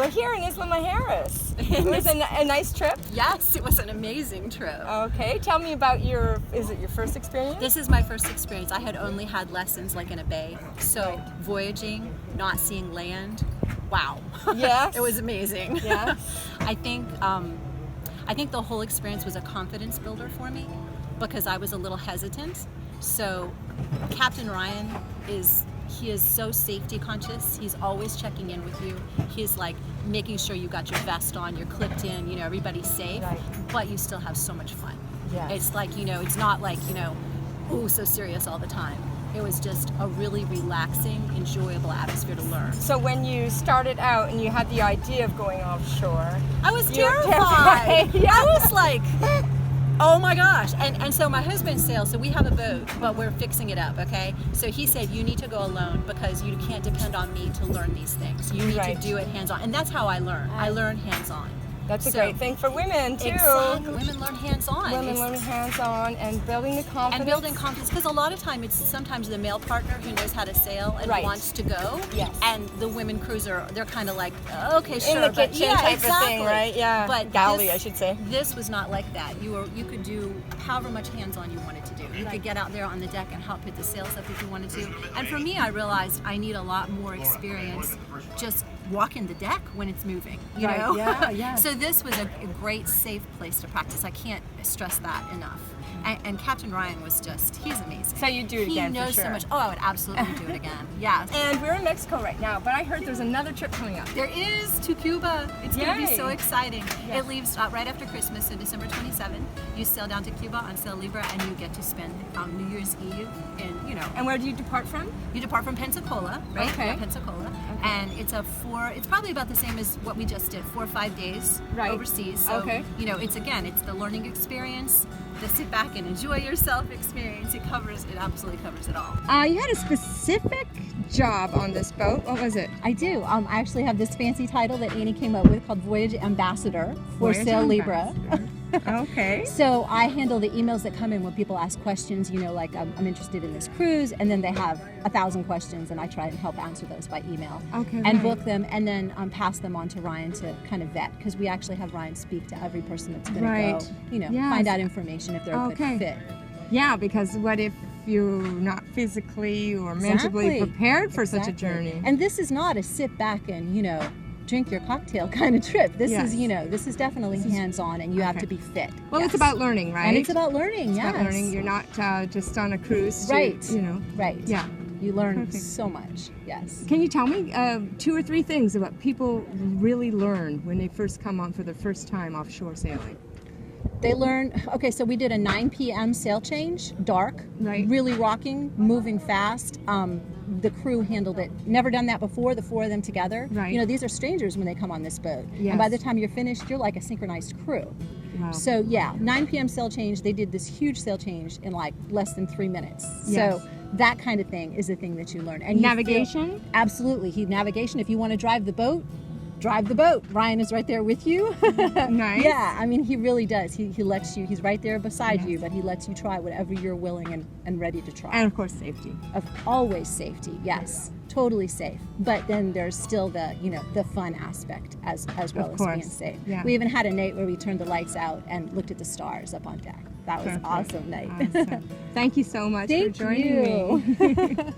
we're here in Isla Mujeres. It was a nice trip? Yes, it was an amazing trip. Okay, tell me about is it your first experience? This is my first experience. I had only had lessons like in a bay. So voyaging, not seeing land, wow. Yes. It was amazing. Yeah. I think the whole experience was a confidence builder for me because I was a little hesitant. So Captain Ryan is so safety conscious. He's always checking in with you. He's like making sure you got your vest on, you're clipped in, you know, everybody's safe, right. But you still have so much fun. Yes. It's like, you know, it's not like, you know, ooh, so serious all the time. It was just a really relaxing, enjoyable atmosphere to learn. So when you started out and you had the idea of going offshore, I was you were terrified. Yeah. I was like, oh my gosh. And so my husband sails, so we have a boat, but we're fixing it up, okay? So he said, you need to go alone because you can't depend on me to learn these things. You need right. to do it hands-on. And that's how I learn. I learn hands-on. That's a great thing for women too. Exactly. Women learn hands-on. Women learn hands-on and building the confidence. And building confidence, because a lot of time it's sometimes the male partner who knows how to sail and right. wants to go. Yes. And the women cruiser, they're kind of like, okay, sure. In the kitchen yeah, type exactly. of thing, right? Yeah. But galley, I should say. This was not like that. You could do however much hands-on you wanted to do. You could get out there on the deck and help put the sails up if you wanted to. And for me, I realized I need a lot more experience just walking the deck when it's moving, you right. know? Yeah, yeah. So this was a great, safe place to practice. I can't stress that enough. And Captain Ryan was he's amazing. So you'd do it again, He knows for sure. so much. Oh, I would absolutely do it again. Yeah. And we're in Mexico right now, but I heard there's another trip coming up. There is, to Cuba. It's going to be Yay. so exciting. Yeah. It leaves right after Christmas, so December 27th. You sail down to Cuba on Sail Libra, and you get to spend New Year's Eve in, you know. And where do you depart from? You depart from Pensacola, right? Okay. Yeah, Pensacola. Okay. And it's probably about the same as what we just did, 4 or 5 days right. overseas. So, okay. you know, it's the learning experience, the sit back and enjoy yourself experience. It absolutely covers it all. You had a specific job on this boat. What was it? I do. I actually have this fancy title that Annie came up with called Voyage Ambassador for Sail Libra. Okay. So I handle the emails that come in when people ask questions, you know, like I'm interested in this cruise, and then they have 1,000 questions, and I try and help answer those by email. Okay. And right. book them, and then pass them on to Ryan to kind of vet, because we actually have Ryan speak to every person that's going right. to go, you know, yes. find out information if they're a good fit. Yeah, because what if you're not physically or mentally prepared for such a journey? And this is not a sit back and, you know, drink your cocktail kind of trip. This yes. is, you know, this is definitely hands-on, and you have to be fit. Well, yes. it's about learning, right? And it's about learning, it's yes. about learning. You're not just on a cruise. Right. You know. Right. Yeah. You learn Perfect. so much, yes. Can you tell me 2 or 3 things about people really learn when they first come on for the first time offshore sailing? They learn, okay, so we did a 9 p.m. sail change, dark, right. really rocking, moving fast. The crew handled it. Never done that before, the 4 of them together. Right. You know, these are strangers when they come on this boat. Yes. And by the time you're finished, you're like a synchronized crew. Wow. So yeah, 9 p.m. sail change, they did this huge sail change in like less than 3 minutes. Yes. So that kind of thing is the thing that you learn. And navigation? Absolutely. Navigation, if you want to drive the boat, drive the boat. Ryan is right there with you. Nice. Yeah, I mean, he really does. He lets you, he's right there beside yes. you, but he lets you try whatever you're willing and ready to try. And of course, safety. Always safety, yes. Totally safe. But then there's still the, you know, the fun aspect as well as being safe. Yeah. We even had a night where we turned the lights out and looked at the stars up on deck. That was an awesome night. Awesome. Thank you so much for joining me. Thank you.